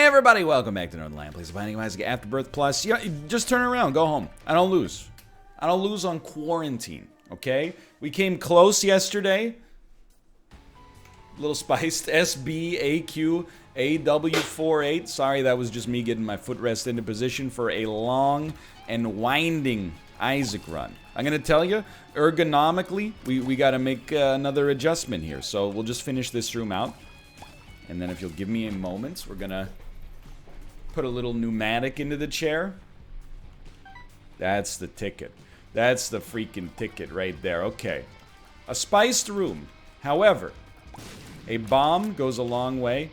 everybody, welcome back to Northernlion. Please finding Magic Afterbirth Plus. Yeah, just turn around, go home. I don't lose. I don't lose on quarantine, okay? We came close yesterday. Little spiced SBAQAW48. Sorry, that was just me getting my footrest into position for a long and winding Isaac run. I'm gonna tell you, ergonomically, we gotta make another adjustment here. So we'll just finish this room out. And then if you'll give me a moment, we're gonna put a little pneumatic into the chair. That's the ticket. That's the freaking ticket right there. Okay. A spiced room. However, a bomb goes a long way.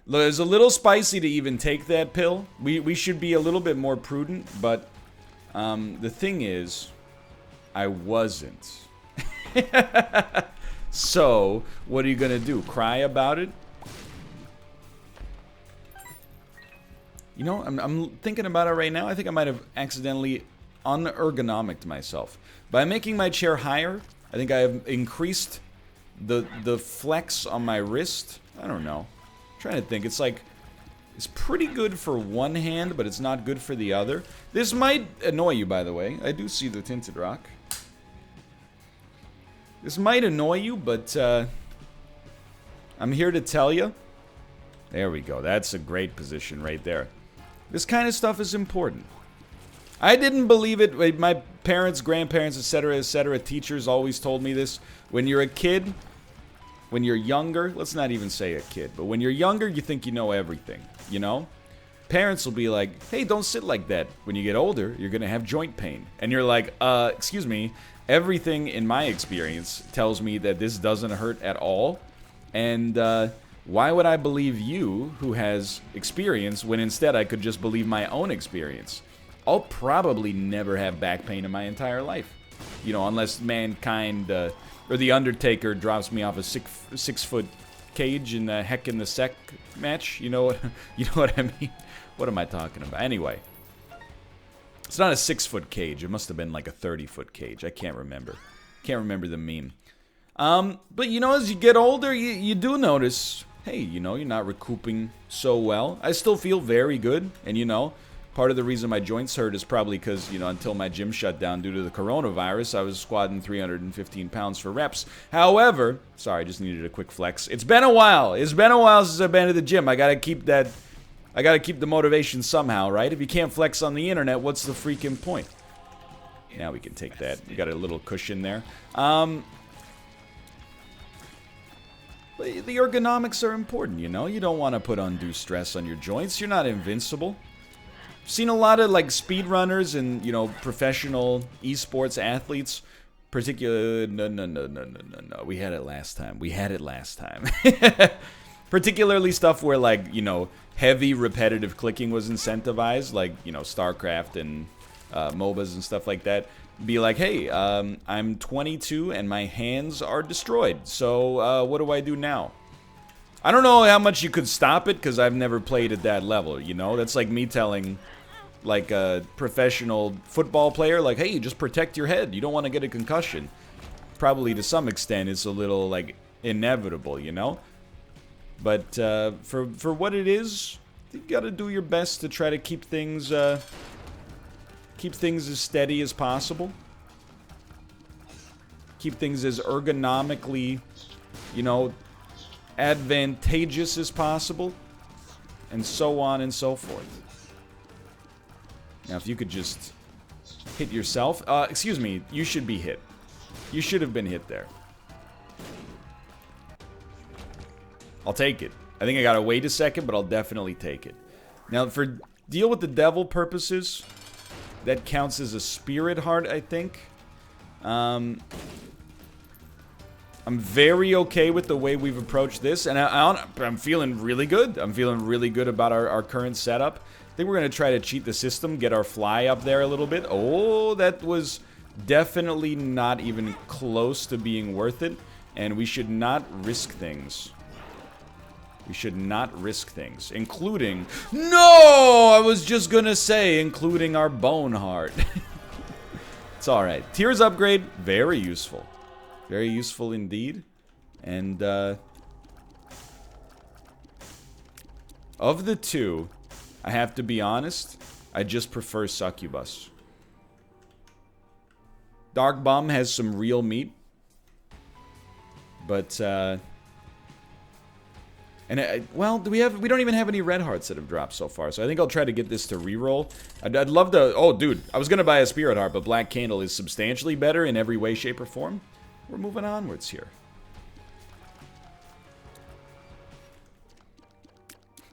It's a little spicy to even take that pill. We should be a little bit more prudent, but the thing is, I wasn't. So, what are you gonna do? Cry about it? You know, I'm thinking about it right now. I think I might have accidentally unergonomicked myself. By making my chair higher, I think I have increased the flex on my wrist. I don't know. I'm trying to think. It's like, it's pretty good for one hand, but it's not good for the other. This might annoy you, by the way. I do see the tinted rock. This might annoy you, but I'm here to tell you. There we go. That's a great position right there. This kind of stuff is important. I didn't believe it. My parents, grandparents, etc., teachers always told me this. When you're a kid, when you're younger, let's not even say a kid, but when you're younger, you think you know everything, you know? Parents will be like, hey, don't sit like that. When you get older, you're going to have joint pain. And you're like, excuse me. Everything in my experience tells me that this doesn't hurt at all. And why would I believe you, who has experience, when instead I could just believe my own experience? I'll probably never have back pain in my entire life. You know, unless mankind, or the Undertaker drops me off a six-foot cage in the Heck in the Sec match. You know what I mean? What am I talking about? Anyway. It's not a 6-foot cage. It must have been like a 30-foot cage. I can't remember. Can't remember the meme. But, you know, as you get older, you do notice, hey, you know, you're not recouping so well. I still feel very good. And, you know, part of the reason my joints hurt is probably because, you know, until my gym shut down due to the coronavirus, I was squatting 315 pounds for reps. However, sorry, I just needed a quick flex. It's been a while. It's been a while since I've been to the gym. I gotta keep that... I gotta keep the motivation somehow, right? If you can't flex on the internet, what's the freaking point? Now we can take that. We got a little cushion there. The ergonomics are important, you know? You don't want to put undue stress on your joints. You're not invincible. I've seen a lot of, like, speedrunners and, you know, professional esports athletes. Particularly... No. We had it last time. Particularly stuff where, like, you know, heavy repetitive clicking was incentivized, like, you know, StarCraft and MOBAs and stuff like that. Be like, hey, I'm 22 and my hands are destroyed, so what do I do now? I don't know how much you could stop it, because I've never played at that level, you know? That's like me telling, like, a professional football player, like, hey, just protect your head. You don't want to get a concussion. Probably to some extent it's a little, like, inevitable, you know? But for what it is, you gotta do your best to try to keep things as steady as possible. Keep things as ergonomically, you know, advantageous as possible, and so on and so forth. Now, if you could just hit yourself, excuse me, you should be hit. You should have been hit there. I'll take it. I think I gotta wait a second, but I'll definitely take it. Now, for deal with the devil purposes, that counts as a spirit heart, I think. I'm very okay with the way we've approached this, and I'm feeling really good. I'm feeling really good about our current setup. I think we're gonna try to cheat the system, get our fly up there a little bit. Oh, that was definitely not even close to being worth it, and we should not risk things. We should not risk things, including... No! I was just gonna say, including our bone heart. It's alright. Tears upgrade, very useful. Very useful indeed. And, Of the two, I have to be honest, I just prefer Succubus. Dark Bum has some real meat. But, well, we don't even have any red hearts that have dropped so far, so I think I'll try to get this to reroll. I'd love to, oh, dude, I was gonna buy a Spirit Heart, but Black Candle is substantially better in every way, shape, or form. We're moving onwards here.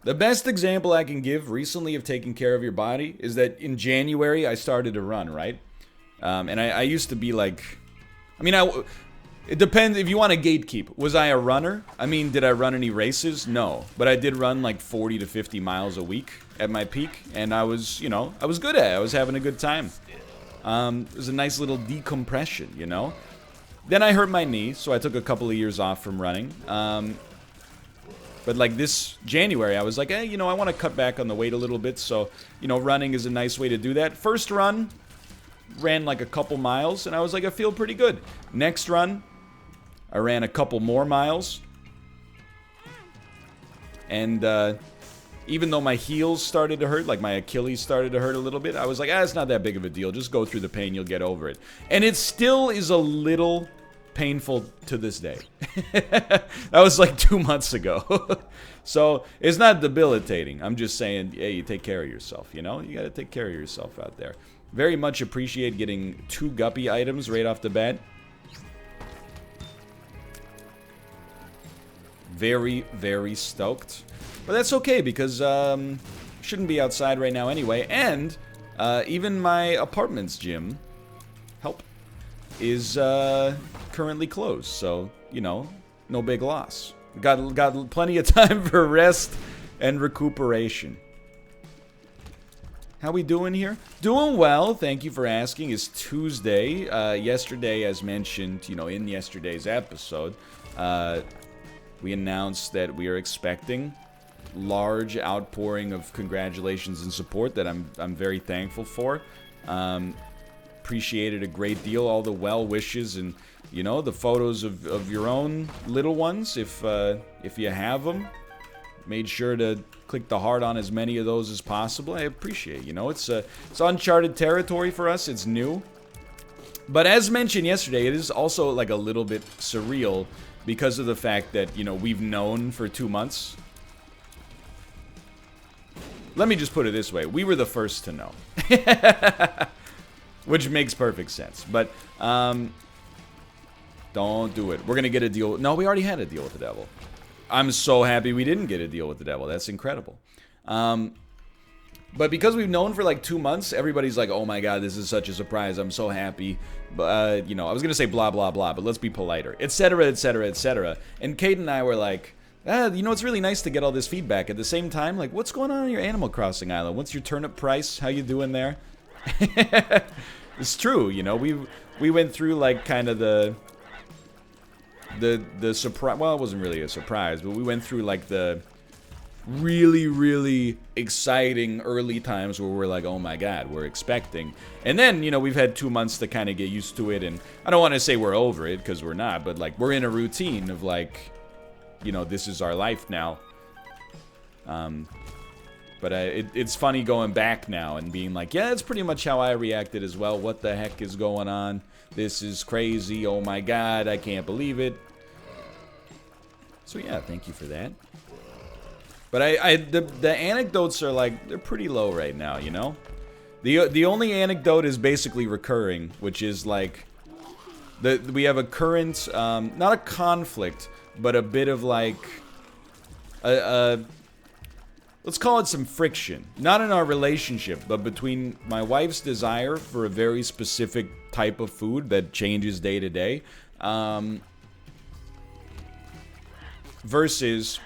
The best example I can give recently of taking care of your body is that in January, I started to run, right? And I used to be like, I mean, it depends if you want to gatekeep. Was I a runner? I mean, did I run any races? No. But I did run like 40 to 50 miles a week at my peak. And I was, you know, I was good at it. I was having a good time. It was a nice little decompression, you know? Then I hurt my knee, so I took a couple of years off from running. But like this January, I was like, hey, you know, I want to cut back on the weight a little bit. So, you know, running is a nice way to do that. First run, ran like a couple miles, and I was like, I feel pretty good. Next run, I ran a couple more miles, and even though my heels started to hurt, like my Achilles started to hurt a little bit, I was like, it's not that big of a deal. Just go through the pain, you'll get over it. And it still is a little painful to this day. That was like 2 months ago. So it's not debilitating. I'm just saying, yeah, you take care of yourself, you know? You gotta take care of yourself out there. Very much appreciate getting 2 guppy items right off the bat. Very, very stoked. But that's okay, because shouldn't be outside right now anyway. And even my apartment's gym, is currently closed. So, you know, no big loss. Got plenty of time for rest and recuperation. How we doing here? Doing well, thank you for asking. It's Tuesday. Yesterday, as mentioned, you know, in yesterday's episode, we announced that we are expecting large outpouring of congratulations and support that I'm very thankful for. Appreciated a great deal, all the well wishes and, you know, the photos of your own little ones, if you have them. Made sure to click the heart on as many of those as possible. I appreciate, you know, it's uncharted territory for us. It's new. But as mentioned yesterday, it is also like a little bit surreal because of the fact that, you know, we've known for 2 months. Let me just put it this way. We were the first to know. Which makes perfect sense. But, don't do it. We're going to get a deal. No, we already had a deal with the devil. I'm so happy we didn't get a deal with the devil. That's incredible. But because we've known for like 2 months, everybody's like, oh my god, this is such a surprise. I'm so happy. But, you know, I was going to say blah, blah, blah, but let's be politer. Etc., etc., etc. And Kate and I were like, you know, it's really nice to get all this feedback. At the same time, like, what's going on your Animal Crossing island? What's your turnip price? How you doing there? It's true, you know, we went through like kind of the surprise. Well, it wasn't really a surprise, but we went through like the really, really exciting early times where we're like, oh my god, we're expecting. And then, you know, we've had 2 months to kind of get used to it, and I don't want to say we're over it, because we're not, but like we're in a routine of like, you know, this is our life now. But it's funny going back now and being like, yeah, that's pretty much how I reacted as well. What the heck is going on? This is crazy. Oh my god, I can't believe it. So yeah, thank you for that. But the anecdotes are like, they're pretty low right now, you know? The only anecdote is basically recurring, which is like, we have a current, not a conflict, but a bit of like, let's call it some friction. Not in our relationship, but between my wife's desire for a very specific type of food that changes day to day, versus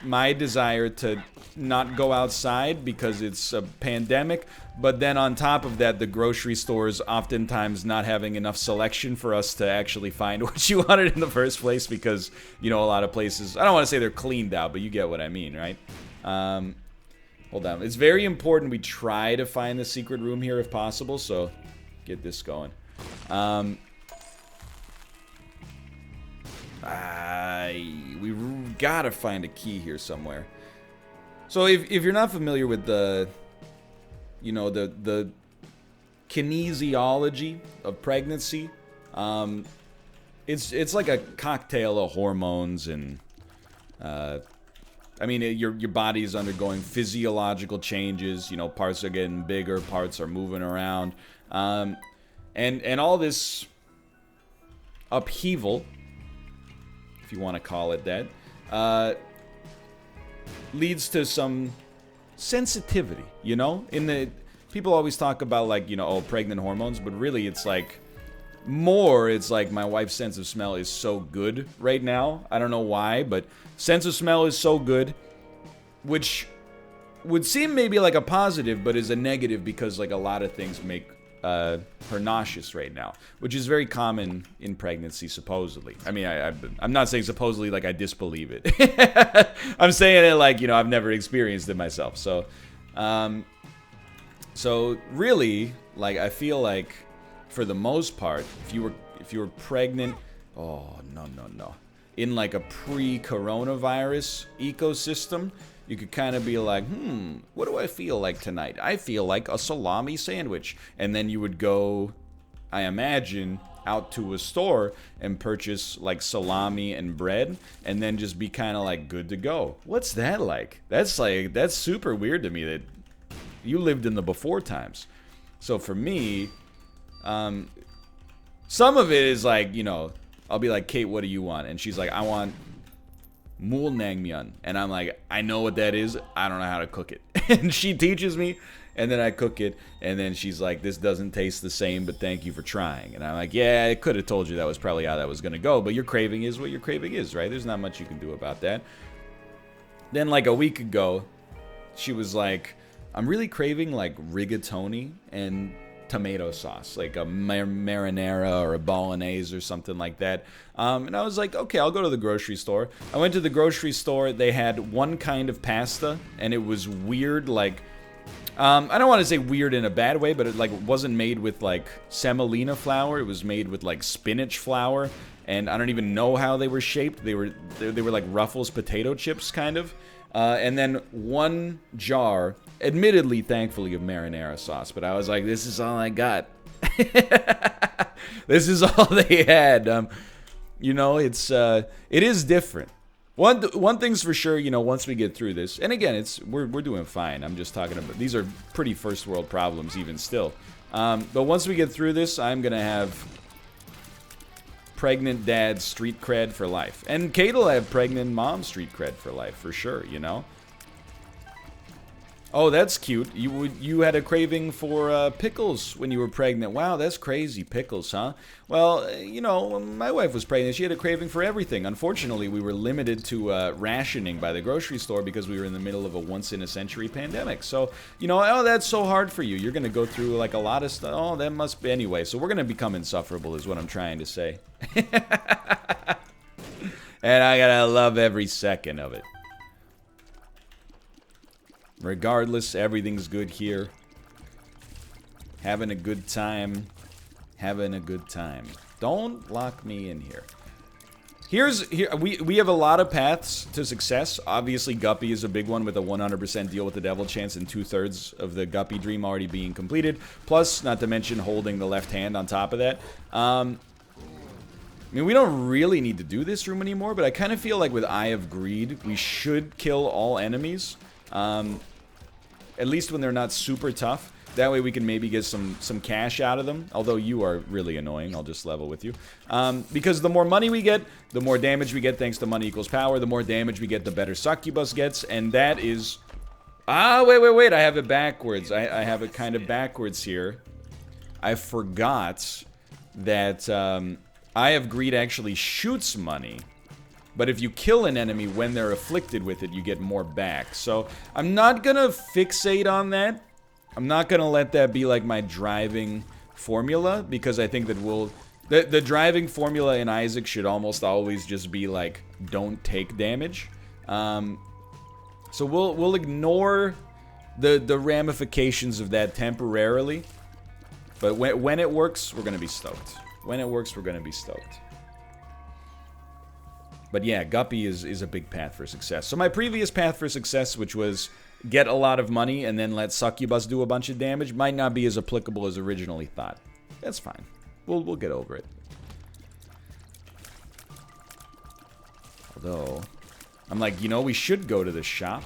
my desire to not go outside because it's a pandemic, but then on top of that, the grocery stores oftentimes not having enough selection for us to actually find what you wanted in the first place because, you know, a lot of places, I don't want to say they're cleaned out, but you get what I mean, right? Hold on. It's very important we try to find the secret room here if possible, so get this going. We gotta find a key here somewhere. So if you're not familiar with the, you know, the kinesiology of pregnancy, it's like a cocktail of hormones and, I mean, your body is undergoing physiological changes. You know, parts are getting bigger, parts are moving around, and all this upheaval, if you want to call it that, leads to some sensitivity. You know, people always talk about, like, you know, oh, pregnant hormones, but really it's like it's like my wife's sense of smell is so good right now. I don't know why, but sense of smell is so good, which would seem maybe like a positive, but is a negative because, like, a lot of things make her nauseous right now, which is very common in pregnancy, supposedly. I mean, I'm not saying supposedly like I disbelieve it. I'm saying it like, you know, I've never experienced it myself. So really, like, I feel like for the most part, if you were pregnant, oh no, in like a pre-coronavirus ecosystem, you could kind of be like, what do I feel like tonight? I feel like a salami sandwich. And then you would go, I imagine, out to a store and purchase like salami and bread, and then just be kind of like good to go. What's that like? That's super weird to me that you lived in the before times. So for me, some of it is like, you know, I'll be like, Kate, what do you want? And she's like, I want mulnaengmyeon. And I'm like, I know what that is. I don't know how to cook it. And she teaches me, and then I cook it, and then she's like, this doesn't taste the same, but thank you for trying. And I'm like, yeah, I could have told you that was probably how that was going to go, but your craving is what your craving is, right? There's not much you can do about that. Then like a week ago, she was like, I'm really craving like rigatoni and tomato sauce, like a marinara or a bolognese or something like that. And I was like, okay, I'll go to the grocery store. I went to the grocery store. They had one kind of pasta, and it was weird, like, I don't want to say weird in a bad way, but it like wasn't made with like semolina flour. It was made with like spinach flour, and I don't even know how they were shaped. They were like Ruffles potato chips, kind of. And then one jar, admittedly, thankfully, of marinara sauce. But I was like, this is all I got. This is all they had. You know, it is different. One thing's for sure, you know, once we get through this, and again, we're doing fine. I'm just talking about, these are pretty first world problems even still. But once we get through this, I'm gonna have pregnant dad street cred for life. And Kate will have pregnant mom street cred for life, for sure, you know? Oh, that's cute. You had a craving for pickles when you were pregnant. Wow, that's crazy. Pickles, huh? Well, you know, my wife was pregnant. She had a craving for everything. Unfortunately, we were limited to rationing by the grocery store because we were in the middle of a once-in-a-century pandemic. So, you know, oh, that's so hard for you. You're going to go through, like, a lot of stuff. Oh, that must be... Anyway, so we're going to become insufferable is what I'm trying to say. And I gotta love every second of it. Regardless, everything's good here. Having a good time. Having a good time. Don't lock me in here. We have a lot of paths to success. Obviously, Guppy is a big one with a 100% deal with the devil chance and 2/3 of the Guppy dream already being completed. Plus, not to mention holding the left hand on top of that. I mean, we don't really need to do this room anymore, but I kind of feel like with Eye of Greed, we should kill all enemies. At least when they're not super tough. That way we can maybe get some cash out of them. Although you are really annoying. I'll just level with you. Because the more money we get, the more damage we get thanks to money equals power. The more damage we get, the better Succubus gets. And that is... Ah, wait. I have it backwards. I have it kind of backwards here. I forgot that Eye of Greed actually shoots money. But if you kill an enemy when they're afflicted with it, you get more back. So, I'm not gonna fixate on that. I'm not gonna let that be like my driving formula, because I think that the driving formula in Isaac should almost always just be like, don't take damage. So we'll ignore the ramifications of that temporarily. But when it works, we're gonna be stoked. When it works, we're gonna be stoked. But yeah, Guppy is a big path for success. So my previous path for success, which was get a lot of money and then let Succubus do a bunch of damage, might not be as applicable as originally thought. That's fine. We'll get over it. Although, I'm like, you know, we should go to the shop.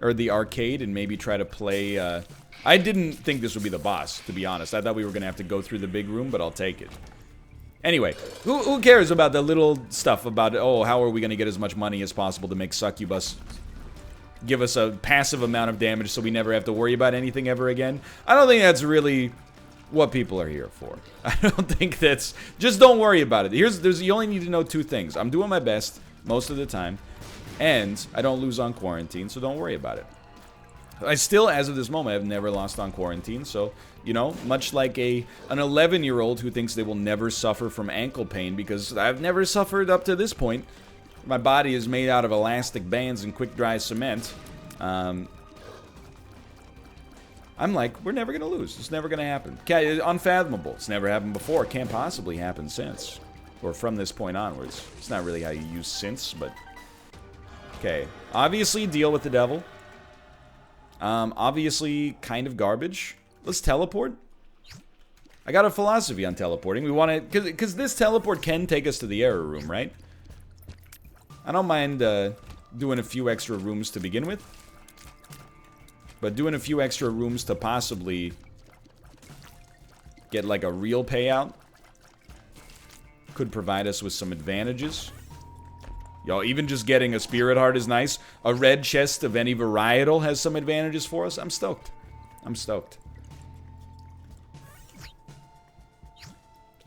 Or the arcade and maybe try to play, I didn't think this would be the boss, to be honest. I thought we were going to have to go through the big room, but I'll take it. Anyway, who cares about the little stuff about, oh, how are we going to get as much money as possible to make Succubus give us a passive amount of damage so we never have to worry about anything ever again? I don't think that's really what people are here for. I don't think that's... Just don't worry about it. You only need to know two things. I'm doing my best most of the time, and I don't lose on quarantine, so don't worry about it. I still, as of this moment, have never lost on quarantine, so, you know, much like an 11-year-old who thinks they will never suffer from ankle pain, because I've never suffered up to this point. My body is made out of elastic bands and quick-dry cement. I'm like, we're never going to lose. It's never going to happen. Unfathomable. It's never happened before. Can't possibly happen since. Or from this point onwards. It's not really how you use since, but... Okay. Obviously, deal with the devil. Obviously, kind of garbage. Let's teleport. I got a philosophy on teleporting. We want to... Because this teleport can take us to the error room, right? I don't mind doing a few extra rooms to begin with. But doing a few extra rooms to possibly get like a real payout could provide us with some advantages. Yo, even just getting a spirit heart is nice. A red chest of any varietal has some advantages for us. I'm stoked. I'm stoked.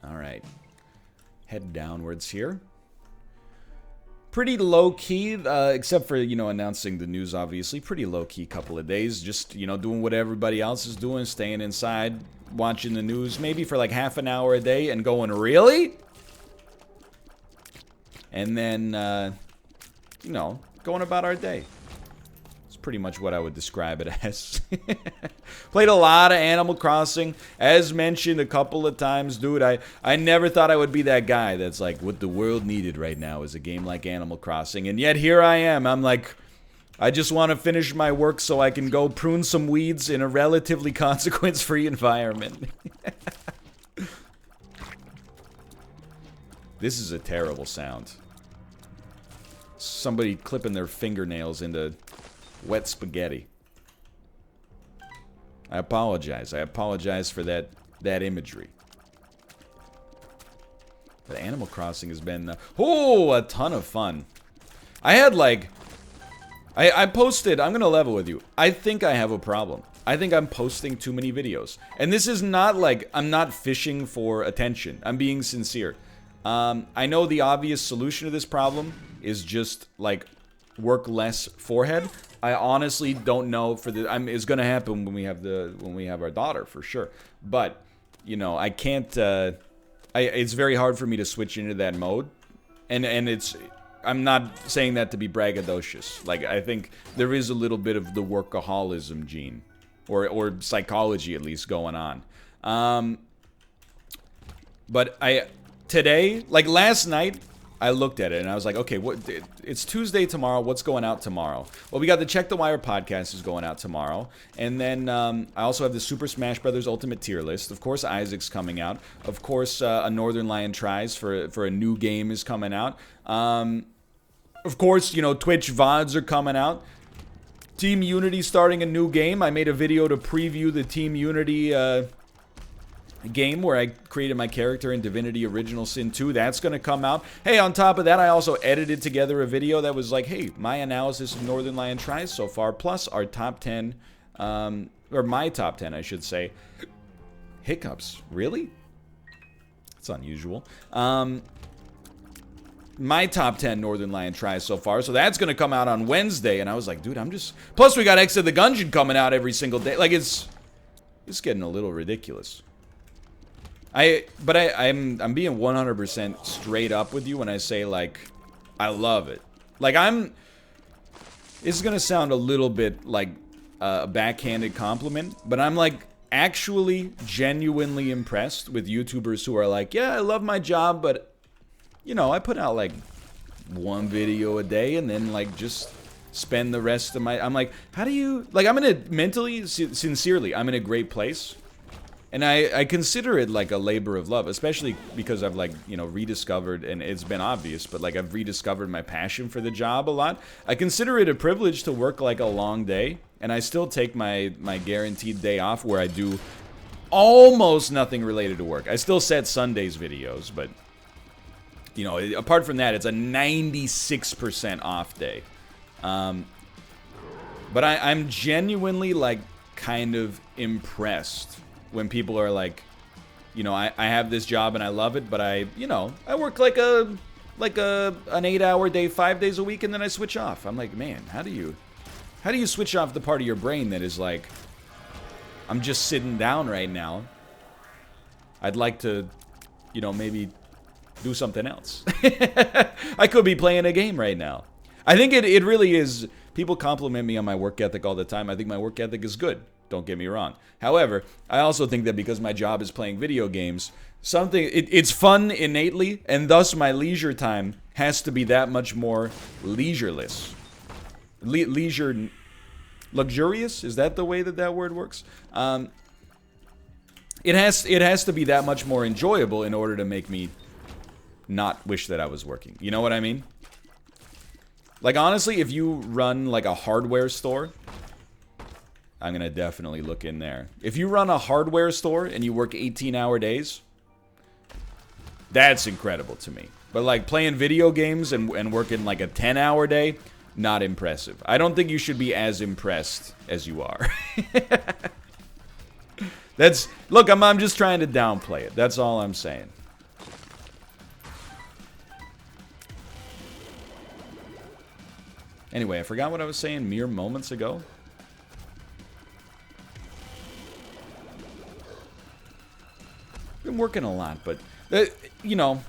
Alright. Head downwards here. Pretty low-key, except for, you know, announcing the news, obviously. Pretty low-key couple of days. Just, you know, doing what everybody else is doing. Staying inside, watching the news, maybe for like half an hour a day, and going, really? And then, you know, going about our day. It's pretty much what I would describe it as. Played a lot of Animal Crossing. As mentioned a couple of times, dude, I never thought I would be that guy that's like, what the world needed right now is a game like Animal Crossing. And yet here I am. I'm like, I just want to finish my work so I can go prune some weeds in a relatively consequence-free environment. This is a terrible sound. Somebody clipping their fingernails into wet spaghetti. I apologize. I apologize for that imagery. But Animal Crossing has been, a ton of fun. I had like, I posted, I'm gonna level with you. I think I have a problem. I think I'm posting too many videos. And this is not like, I'm not fishing for attention. I'm being sincere. I know the obvious solution to this problem is just, like, work less forehead. I honestly don't know for the... it's gonna happen when we have our daughter, for sure. But, you know, I can't... it's very hard for me to switch into that mode. And it's... I'm not saying that to be braggadocious. Like, I think there is a little bit of the workaholism gene. Or psychology, at least, going on. But today, like last night, I looked at it and I was like, okay, it's Tuesday tomorrow. What's going out tomorrow? Well, we got the Check the Wire podcast is going out tomorrow. And then I also have the Super Smash Brothers Ultimate Tier List. Of course, Isaac's coming out. Of course, a Northernlion Tries for a new game is coming out. Of course, you know, Twitch VODs are coming out. Team Unity starting a new game. I made a video to preview the Team Unity game where I created my character in Divinity Original Sin 2. That's going to come out. Hey, on top of that, I also edited together a video that was like, hey, my analysis of Northernlion Tries so far, plus our top 10, or my top 10, I should say. Hiccups. Really? It's unusual. My top 10 Northernlion Tries so far, so that's going to come out on Wednesday, and I was like, dude, I'm just... Plus, we got Exit the Gungeon coming out every single day. Like, it's getting a little ridiculous. I'm being 100% straight up with you when I say, like, I love it. Like, this is gonna sound a little bit like a backhanded compliment, but I'm, like, actually genuinely impressed with YouTubers who are like, yeah, I love my job, but, you know, I put out, like, one video a day and then, like, just spend the rest of my... I'm like, how do you... Like, I'm in a... Mentally, sincerely, I'm in a great place. And I consider it like a labor of love, especially because I've, like, you know, rediscovered, and it's been obvious, but, like, I've rediscovered my passion for the job a lot. I consider it a privilege to work, like, a long day, and I still take my guaranteed day off where I do almost nothing related to work. I still set Sundays videos, but, you know, apart from that, it's a 96% off day. But I'm genuinely, like, kind of impressed when people are like, you know, I have this job and I love it, but I work like an 8-hour day, 5 days a week, and then I switch off. I'm like, man, how do you switch off the part of your brain that is like, I'm just sitting down right now. I'd like to, you know, maybe do something else. I could be playing a game right now. I think it really is. People compliment me on my work ethic all the time. I think my work ethic is good. Don't get me wrong. However, I also think that because my job is playing video games, it's fun innately, and thus my leisure time has to be that much more leisureless. Luxurious? Is that the way that word works? It has to be that much more enjoyable in order to make me not wish that I was working. You know what I mean? Like, honestly, if you run, like, a hardware store, I'm gonna definitely look in there. If you run a hardware store and you work 18-hour days, that's incredible to me. But, like, playing video games and working, like, a 10-hour day, not impressive. I don't think you should be as impressed as you are. Look, I'm just trying to downplay it. That's all I'm saying. Anyway, I forgot what I was saying mere moments ago. Been working a lot, but you know,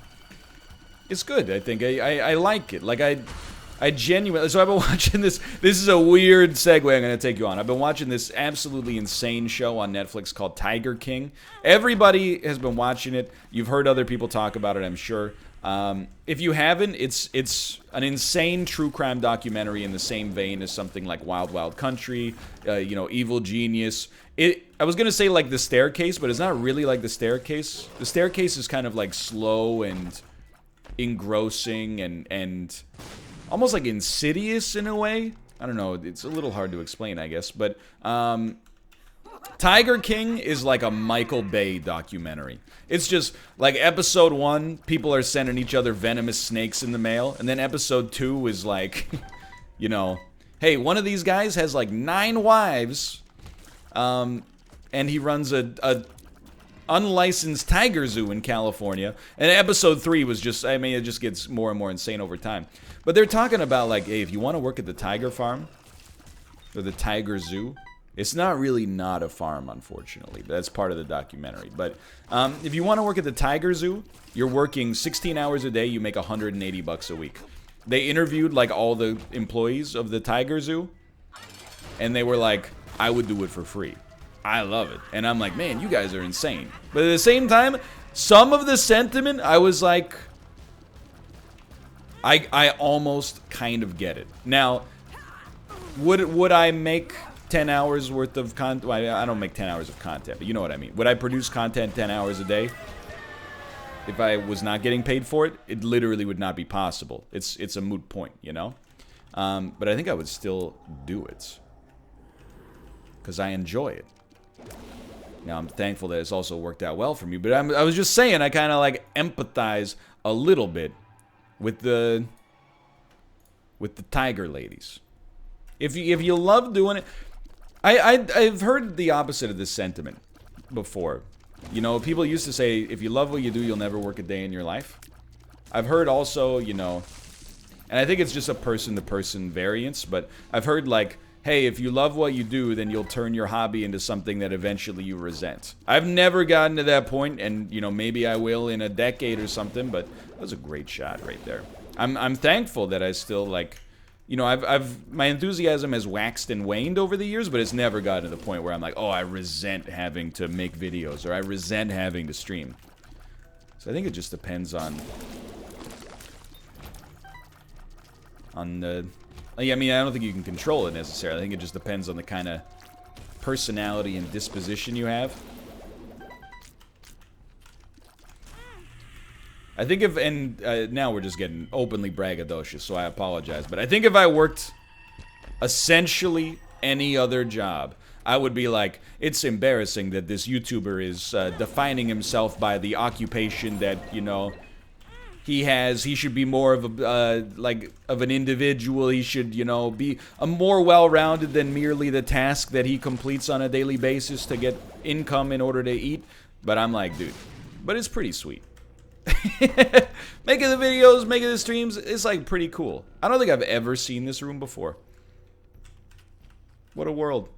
it's good. I think I like it. Like I genuinely. So I've been watching this. This is a weird segue I'm going to take you on. I've been watching this absolutely insane show on Netflix called Tiger King. Everybody has been watching it. You've heard other people talk about it, I'm sure. If you haven't, it's an insane true crime documentary in the same vein as something like Wild Wild Country, you know, Evil Genius. I was gonna say like The Staircase, but it's not really like The Staircase. The Staircase is kind of like slow and engrossing and almost like insidious in a way. I don't know. It's a little hard to explain, I guess. But Tiger King is like a Michael Bay documentary. It's just like episode 1, people are sending each other venomous snakes in the mail. And then episode 2 is like, you know, hey, one of these guys has like 9 wives. And he runs a unlicensed tiger zoo in California. And episode 3 was just, I mean, it just gets more and more insane over time. But they're talking about like, hey, if you want to work at the tiger farm or the tiger zoo, it's not really not a farm, unfortunately. That's part of the documentary. But if you want to work at the tiger zoo, you're working 16 hours a day. You make $180 a week. They interviewed like all the employees of the tiger zoo, and they were like, I would do it for free. I love it. And I'm like, man, you guys are insane. But at the same time, some of the sentiment, I was like, I almost kind of get it. Now, would I make 10 hours worth of content? Well, I don't make 10 hours of content, but you know what I mean. Would I produce content 10 hours a day? If I was not getting paid for it, it literally would not be possible. It's a moot point, you know? But I think I would still do it. Because I enjoy it. Now, I'm thankful that it's also worked out well for me. But I was just saying, I kind of like empathize a little bit with the tiger ladies. If you love doing it, I've heard the opposite of this sentiment before. You know, people used to say, if you love what you do, you'll never work a day in your life. I've heard also, you know, and I think it's just a person-to-person variance, but I've heard like, hey, if you love what you do, then you'll turn your hobby into something that eventually you resent. I've never gotten to that point, and, you know, maybe I will in a decade or something, but that was a great shot right there. I'm thankful that I still, like, you know, my enthusiasm has waxed and waned over the years, but it's never gotten to the point where I'm like, oh, I resent having to make videos, or I resent having to stream. So I think it just depends on on the... I mean, I don't think you can control it necessarily. I think it just depends on the kind of personality and disposition you have. I think if... And now we're just getting openly braggadocious, so I apologize. But I think if I worked essentially any other job, I would be like, it's embarrassing that this YouTuber is defining himself by the occupation that, you know, he has. He should be more of a, like, of an individual. He should, you know, be a more well-rounded than merely the task that he completes on a daily basis to get income in order to eat. But I'm like, dude, but it's pretty sweet. Making the videos, making the streams, it's like pretty cool. I don't think I've ever seen this room before. What a world.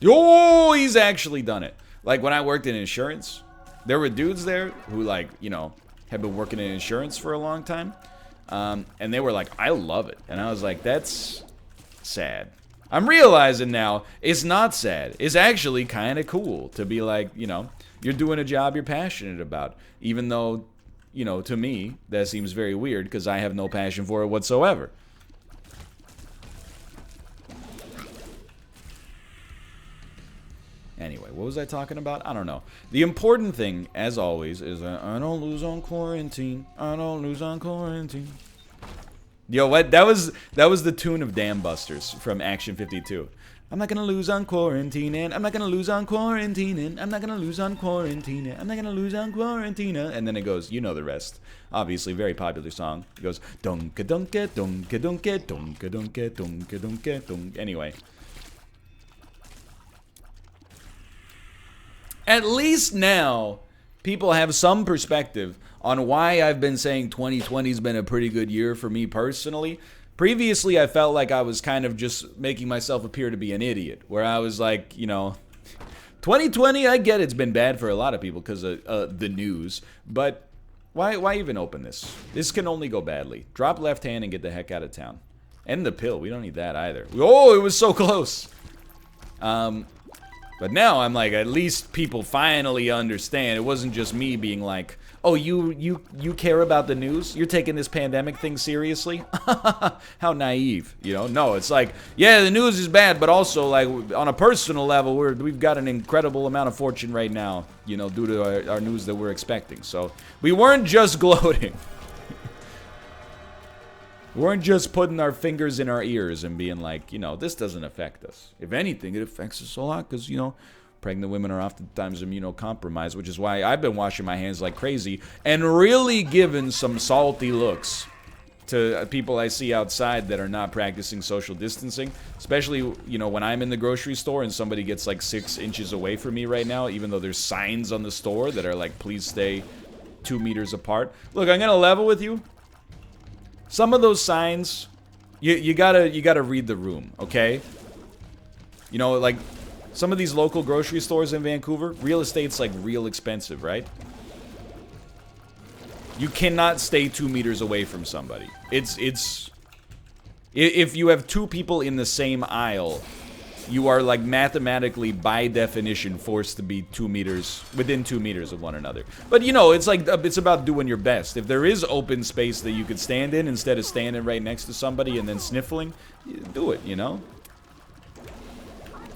Oh, he's actually done it. Like, when I worked in insurance, there were dudes there who, like, you know, had been working in insurance for a long time. And they were like, I love it. And I was like, that's sad. I'm realizing now, it's not sad. It's actually kind of cool to be like, you know, you're doing a job you're passionate about. Even though, you know, to me, that seems very weird because I have no passion for it whatsoever. Anyway, what was I talking about? I don't know. The important thing, as always, is I don't lose on quarantine. I don't lose on quarantine. Yo, what? That was the tune of Dam Busters from Action 52. I'm not gonna lose on quarantining. I'm not gonna lose on quarantining. I'm not gonna lose on quarantining. I'm not gonna lose on quarantina. And then it goes, you know the rest. Obviously, very popular song. It goes, dunka dunka dunka dunka dunka dunka dunka dunka dunk. Anyway. At least now, people have some perspective on why I've been saying 2020's been a pretty good year for me personally. Previously, I felt like I was kind of just making myself appear to be an idiot. Where I was like, you know, 2020, I get it's been bad for a lot of people because of the news. But why even open this? This can only go badly. Drop left hand and get the heck out of town. End the pill. We don't need that either. Oh, it was so close. But now I'm like, at least people finally understand. It wasn't just me being like, oh, you care about the news? You're taking this pandemic thing seriously? How naive, you know? No, it's like, yeah, the news is bad, but also, like, on a personal level, we've got an incredible amount of fortune right now, you know, due to our news that we're expecting. So we weren't just gloating. We weren't just putting our fingers in our ears and being like, you know, this doesn't affect us. If anything, it affects us a lot because, you know, pregnant women are oftentimes immunocompromised, which is why I've been washing my hands like crazy and really giving some salty looks to people I see outside that are not practicing social distancing. Especially, you know, when I'm in the grocery store and somebody gets like 6 inches away from me right now, even though there's signs on the store that are like, please stay 2 meters apart. Look, I'm going to level with you. Some of those signs, you gotta read the room, okay? You know, like, some of these local grocery stores in Vancouver, real estate's, like, real expensive, right? You cannot stay 2 meters away from somebody. If you have 2 people in the same aisle, you are, like, mathematically, by definition, forced to be 2 meters, within 2 meters of one another. But, you know, it's like, it's about doing your best. If there is open space that you could stand in instead of standing right next to somebody and then sniffling, do it, you know?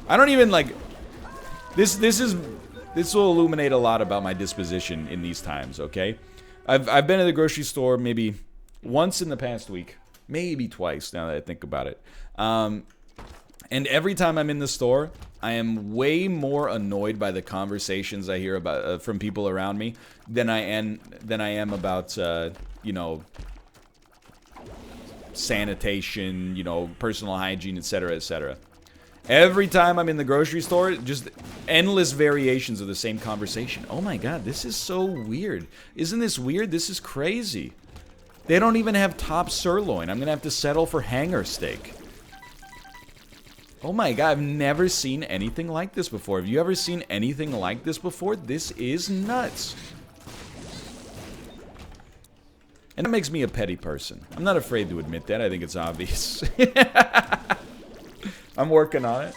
I don't even, like, this will illuminate a lot about my disposition in these times, okay? I've been to the grocery store maybe once in the past week. Maybe twice, now that I think about it. And every time I'm in the store, I am way more annoyed by the conversations I hear about from people around me than I am about you know, sanitation, you know, personal hygiene, etc., etc. Every time I'm in the grocery store, just endless variations of the same conversation. Oh my god, this is so weird. Isn't this weird? This is crazy. They don't even have top sirloin. I'm gonna have to settle for hanger steak. Oh my god, I've never seen anything like this before. Have you ever seen anything like this before? This is nuts. And that makes me a petty person. I'm not afraid to admit that. I think it's obvious. I'm working on it.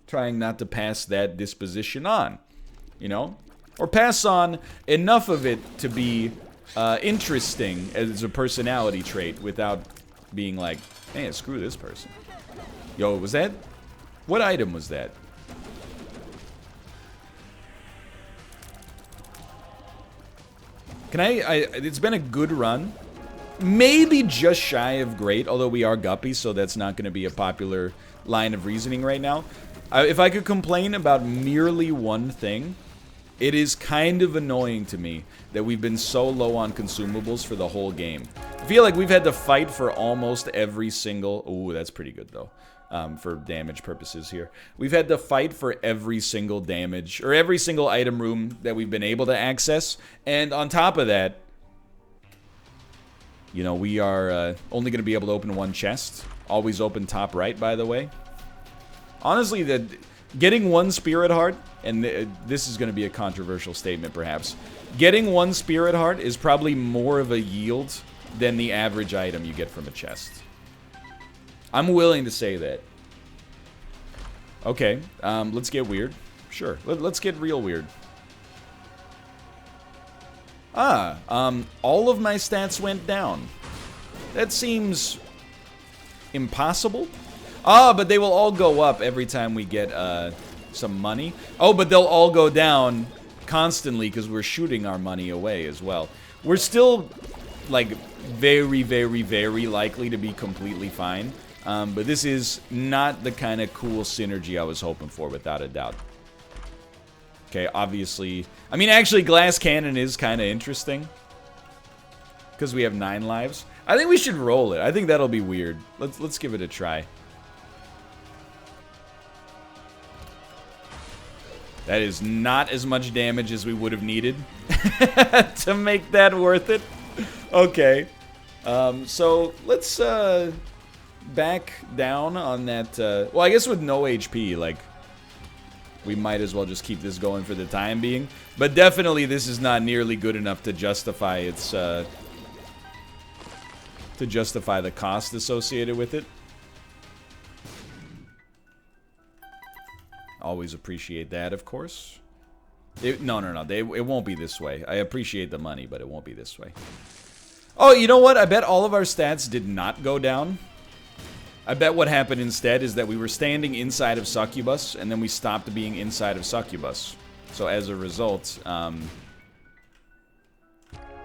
Trying not to pass that disposition on. You know? Or pass on enough of it to be interesting as a personality trait without being like, hey, screw this person. Yo, was that? What item was that? Can it's been a good run. Maybe just shy of great, although we are guppies, so that's not going to be a popular line of reasoning right now. If I could complain about merely one thing, it is kind of annoying to me that we've been so low on consumables for the whole game. I feel like we've had to fight for almost every single... Ooh, that's pretty good, though, for damage purposes here. We've had to fight for every single damage, or every single item room that we've been able to access. And on top of that, you know, we are only going to be able to open one chest. Always open top right, by the way. Honestly, getting one spirit heart, and this is going to be a controversial statement perhaps, getting one spirit heart is probably more of a yield than the average item you get from a chest. I'm willing to say that. Okay, let's get weird. Sure, let's get real weird. All of my stats went down. That seems impossible. But they will all go up every time we get some money. Oh, but they'll all go down constantly because we're shooting our money away as well. We're still, like, very, very, very likely to be completely fine. But this is not the kind of cool synergy I was hoping for, without a doubt. Okay, obviously... I mean, actually, Glass Cannon is kind of interesting. Because we have 9 lives. I think we should roll it. I think that'll be weird. Let's give it a try. That is not as much damage as we would have needed to make that worth it. Okay. So, let's back down on that... well, I guess with no HP, like... we might as well just keep this going for the time being. But definitely this is not nearly good enough to justify its, to justify the cost associated with it. Always appreciate that, of course. No. It won't be this way. I appreciate the money, but it won't be this way. Oh, you know what? I bet all of our stats did not go down. I bet what happened instead is that we were standing inside of Succubus, and then we stopped being inside of Succubus. So as a result,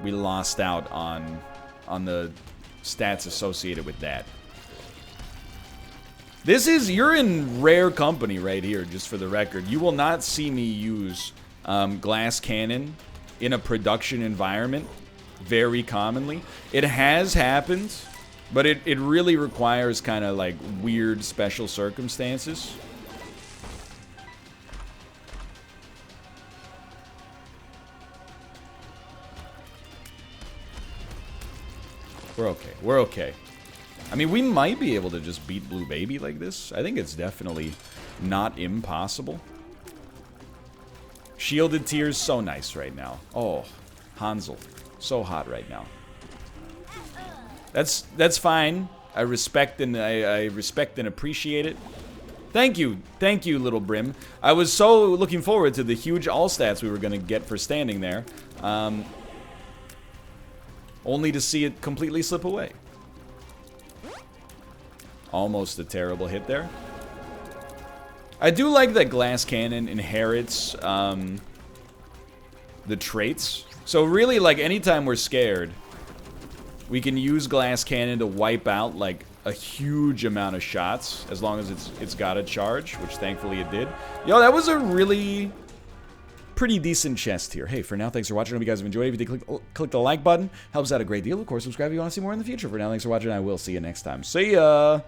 we lost out on the stats associated with that. You're in rare company right here, just for the record. You will not see me use Glass Cannon in a production environment very commonly. It has happened... but it really requires kind of like weird special circumstances. We're okay. We're okay. I mean, we might be able to just beat Blue Baby like this. I think it's definitely not impossible. Shielded Tears, so nice right now. Oh, Hansel. So hot right now. That's fine. I respect and appreciate it. Thank you, little Brim. I was so looking forward to the huge all stats we were gonna get for standing there, only to see it completely slip away. Almost a terrible hit there. I do like that Glass Cannon inherits the traits. So really, like, anytime we're scared, we can use Glass Cannon to wipe out, like, a huge amount of shots, as long as it's got a charge, which thankfully it did. Yo, that was a really pretty decent chest here. Hey, for now, thanks for watching. I hope you guys have enjoyed. If you did, click the like button. Helps out a great deal. Of course, subscribe if you want to see more in the future. For now, thanks for watching. I will see you next time. See ya!